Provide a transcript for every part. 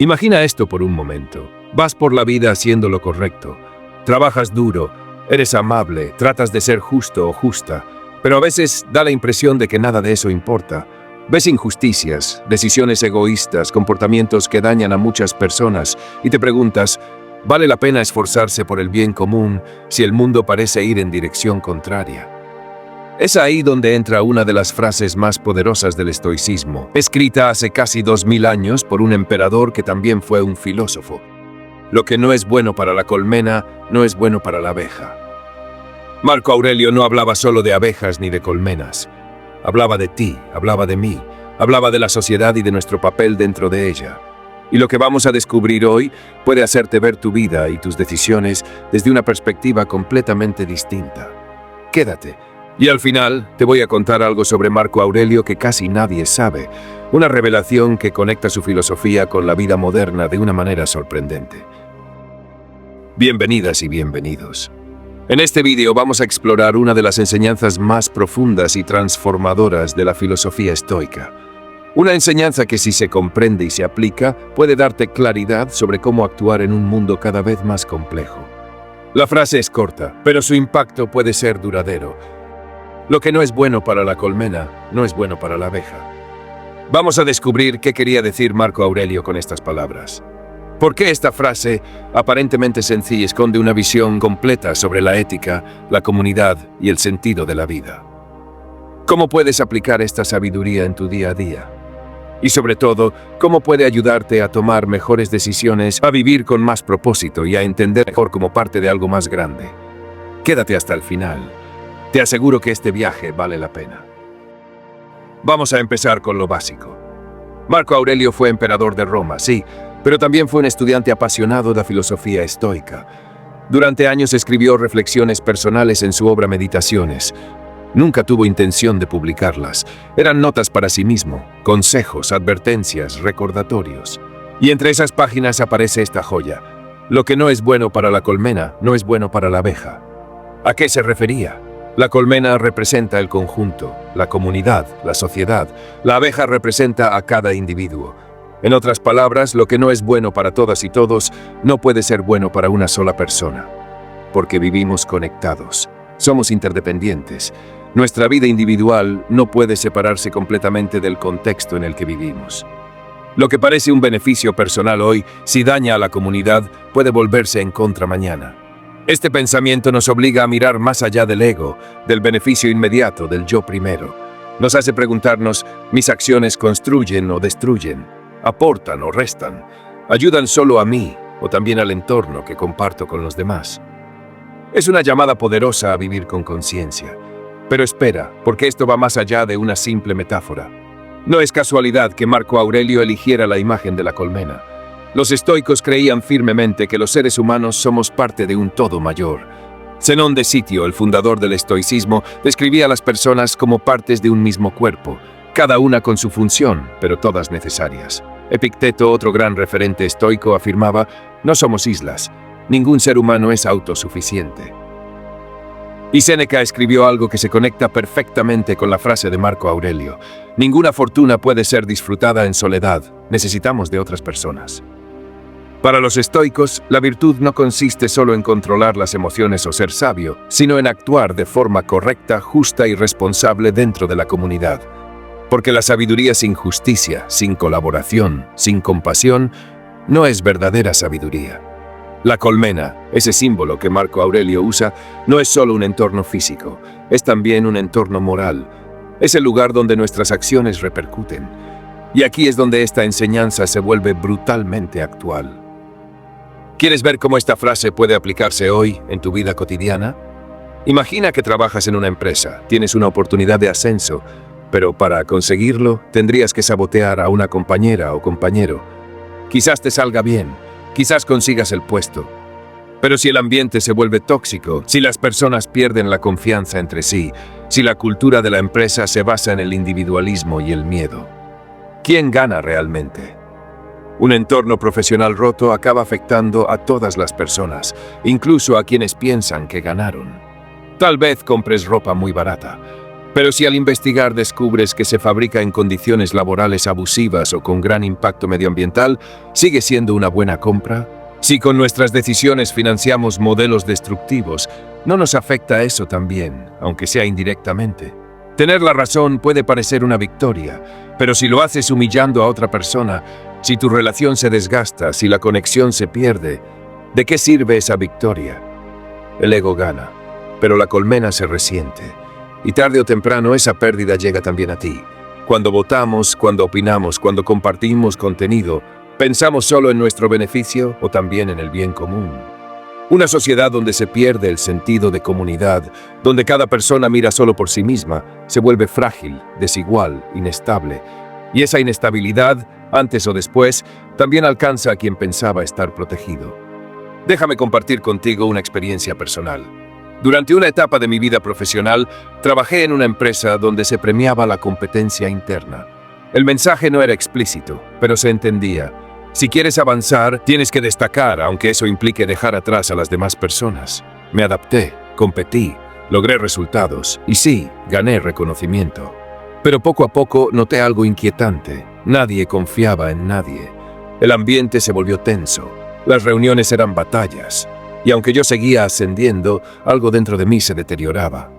Imagina esto por un momento. Vas por la vida haciendo lo correcto. Trabajas duro, eres amable, tratas de ser justo o justa, pero a veces da la impresión de que nada de eso importa. Ves injusticias, decisiones egoístas, comportamientos que dañan a muchas personas y te preguntas, ¿vale la pena esforzarse por el bien común si el mundo parece ir en dirección contraria? Es ahí donde entra una de las frases más poderosas del estoicismo, escrita hace casi 2000 años por un emperador que también fue un filósofo. Lo que no es bueno para la colmena, no es bueno para la abeja. Marco Aurelio no hablaba solo de abejas ni de colmenas. Hablaba de ti, hablaba de mí, hablaba de la sociedad y de nuestro papel dentro de ella. Y lo que vamos a descubrir hoy puede hacerte ver tu vida y tus decisiones desde una perspectiva completamente distinta. Quédate. Y al final te voy a contar algo sobre Marco Aurelio que casi nadie sabe, una revelación que conecta su filosofía con la vida moderna de una manera sorprendente. Bienvenidas y bienvenidos. En este vídeo vamos a explorar una de las enseñanzas más profundas y transformadoras de la filosofía estoica. Una enseñanza que, si se comprende y se aplica, puede darte claridad sobre cómo actuar en un mundo cada vez más complejo. La frase es corta, pero su impacto puede ser duradero. Lo que no es bueno para la colmena, no es bueno para la abeja. Vamos a descubrir qué quería decir Marco Aurelio con estas palabras. ¿Por qué esta frase, aparentemente sencilla, esconde una visión completa sobre la ética, la comunidad y el sentido de la vida? ¿Cómo puedes aplicar esta sabiduría en tu día a día? Y sobre todo, ¿cómo puede ayudarte a tomar mejores decisiones, a vivir con más propósito y a entender mejor como parte de algo más grande? Quédate hasta el final. Te aseguro que este viaje vale la pena. Vamos a empezar con lo básico. Marco Aurelio fue emperador de Roma, sí, pero también fue un estudiante apasionado de la filosofía estoica. Durante años escribió reflexiones personales en su obra Meditaciones. Nunca tuvo intención de publicarlas. Eran notas para sí mismo, consejos, advertencias, recordatorios. Y entre esas páginas aparece esta joya. Lo que no es bueno para la colmena, no es bueno para la abeja. ¿A qué se refería? La colmena representa el conjunto, la comunidad, la sociedad. La abeja representa a cada individuo. En otras palabras, lo que no es bueno para todas y todos no puede ser bueno para una sola persona. Porque vivimos conectados. Somos interdependientes. Nuestra vida individual no puede separarse completamente del contexto en el que vivimos. Lo que parece un beneficio personal hoy, si daña a la comunidad, puede volverse en contra mañana. Este pensamiento nos obliga a mirar más allá del ego, del beneficio inmediato, del yo primero. Nos hace preguntarnos, ¿mis acciones construyen o destruyen? ¿Aportan o restan? ¿Ayudan solo a mí o también al entorno que comparto con los demás? Es una llamada poderosa a vivir con conciencia. Pero espera, porque esto va más allá de una simple metáfora. No es casualidad que Marco Aurelio eligiera la imagen de la colmena. Los estoicos creían firmemente que los seres humanos somos parte de un todo mayor. Zenón de Sitio, el fundador del estoicismo, describía a las personas como partes de un mismo cuerpo, cada una con su función, pero todas necesarias. Epicteto, otro gran referente estoico, afirmaba, no somos islas, ningún ser humano es autosuficiente. Y Séneca escribió algo que se conecta perfectamente con la frase de Marco Aurelio, ninguna fortuna puede ser disfrutada en soledad, necesitamos de otras personas. Para los estoicos, la virtud no consiste solo en controlar las emociones o ser sabio, sino en actuar de forma correcta, justa y responsable dentro de la comunidad. Porque la sabiduría sin justicia, sin colaboración, sin compasión, no es verdadera sabiduría. La colmena, ese símbolo que Marco Aurelio usa, no es solo un entorno físico, es también un entorno moral. Es el lugar donde nuestras acciones repercuten. Y aquí es donde esta enseñanza se vuelve brutalmente actual. ¿Quieres ver cómo esta frase puede aplicarse hoy en tu vida cotidiana? Imagina que trabajas en una empresa, tienes una oportunidad de ascenso, pero para conseguirlo tendrías que sabotear a una compañera o compañero. Quizás te salga bien, quizás consigas el puesto. Pero si el ambiente se vuelve tóxico, si las personas pierden la confianza entre sí, si la cultura de la empresa se basa en el individualismo y el miedo, ¿quién gana realmente? Un entorno profesional roto acaba afectando a todas las personas, incluso a quienes piensan que ganaron. Tal vez compres ropa muy barata, Pero si al investigar descubres que se fabrica en condiciones laborales abusivas o con gran impacto medioambiental, ¿sigue siendo una buena compra? Si con nuestras decisiones financiamos modelos destructivos, ¿no nos afecta eso también, aunque sea indirectamente? Tener la razón puede parecer una victoria, pero si lo haces humillando a otra persona, si tu relación se desgasta, si la conexión se pierde, ¿de qué sirve esa victoria? El ego gana, pero la colmena se resiente. Y tarde o temprano esa pérdida llega también a ti. Cuando votamos, cuando opinamos, cuando compartimos contenido, ¿pensamos solo en nuestro beneficio o también en el bien común? Una sociedad donde se pierde el sentido de comunidad, donde cada persona mira solo por sí misma, se vuelve frágil, desigual, inestable. Y esa inestabilidad, antes o después, también alcanza a quien pensaba estar protegido. Déjame compartir contigo una experiencia personal. Durante una etapa de mi vida profesional, trabajé en una empresa donde se premiaba la competencia interna. El mensaje no era explícito, pero se entendía. Si quieres avanzar, tienes que destacar, aunque eso implique dejar atrás a las demás personas. Me adapté, competí, logré resultados y sí, gané reconocimiento. Pero poco a poco noté algo inquietante. Nadie confiaba en nadie. El ambiente se volvió tenso. Las reuniones eran batallas. Y aunque yo seguía ascendiendo, algo dentro de mí se deterioraba.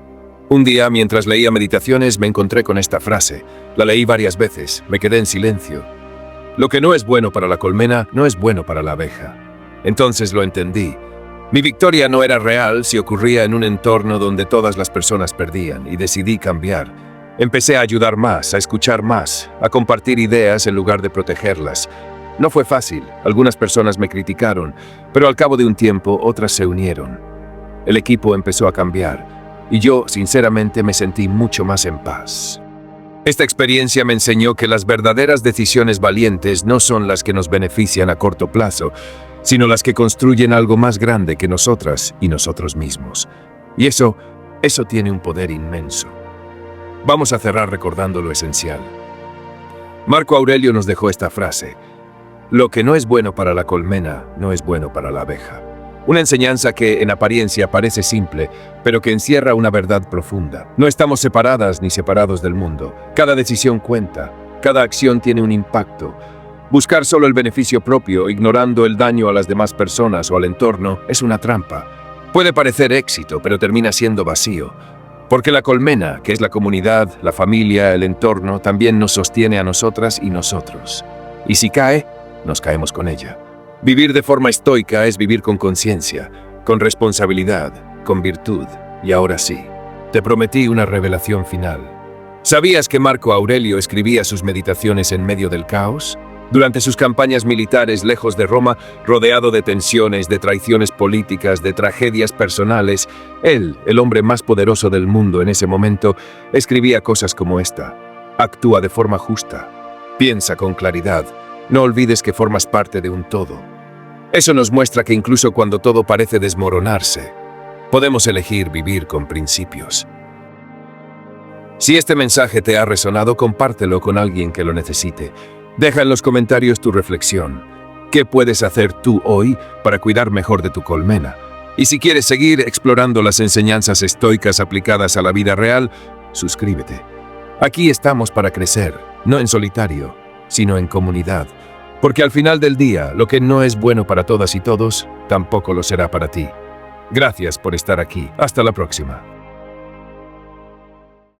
Un día, mientras leía Meditaciones, me encontré con esta frase. La leí varias veces, me quedé en silencio. Lo que no es bueno para la colmena, no es bueno para la abeja. Entonces lo entendí. Mi victoria no era real si ocurría en un entorno donde todas las personas perdían, y decidí cambiar. Empecé a ayudar más, a escuchar más, a compartir ideas en lugar de protegerlas. No fue fácil, algunas personas me criticaron, pero al cabo de un tiempo otras se unieron. El equipo empezó a cambiar, y yo, sinceramente, me sentí mucho más en paz. Esta experiencia me enseñó que las verdaderas decisiones valientes no son las que nos benefician a corto plazo, sino las que construyen algo más grande que nosotras y nosotros mismos. Y eso tiene un poder inmenso. Vamos a cerrar recordando lo esencial. Marco Aurelio nos dejó esta frase: lo que no es bueno para la colmena, no es bueno para la abeja. Una enseñanza que, en apariencia, parece simple, pero que encierra una verdad profunda. No estamos separadas ni separados del mundo. Cada decisión cuenta, cada acción tiene un impacto. Buscar solo el beneficio propio, ignorando el daño a las demás personas o al entorno, es una trampa. Puede parecer éxito, pero termina siendo vacío. Porque la colmena, que es la comunidad, la familia, el entorno, también nos sostiene a nosotras y nosotros. Y si cae, nos caemos con ella. Vivir de forma estoica es vivir con conciencia, con responsabilidad, con virtud. Y ahora sí, te prometí una revelación final. ¿Sabías que Marco Aurelio escribía sus meditaciones en medio del caos? Durante sus campañas militares lejos de Roma, rodeado de tensiones, de traiciones políticas, de tragedias personales, él, el hombre más poderoso del mundo en ese momento, escribía cosas como esta: actúa de forma justa, piensa con claridad, no olvides que formas parte de un todo. Eso nos muestra que incluso cuando todo parece desmoronarse, podemos elegir vivir con principios. Si este mensaje te ha resonado, compártelo con alguien que lo necesite. Deja en los comentarios tu reflexión. ¿Qué puedes hacer tú hoy para cuidar mejor de tu colmena? Y si quieres seguir explorando las enseñanzas estoicas aplicadas a la vida real, suscríbete. Aquí estamos para crecer, no en solitario, sino en comunidad. Porque al final del día, lo que no es bueno para todas y todos, tampoco lo será para ti. Gracias por estar aquí. Hasta la próxima.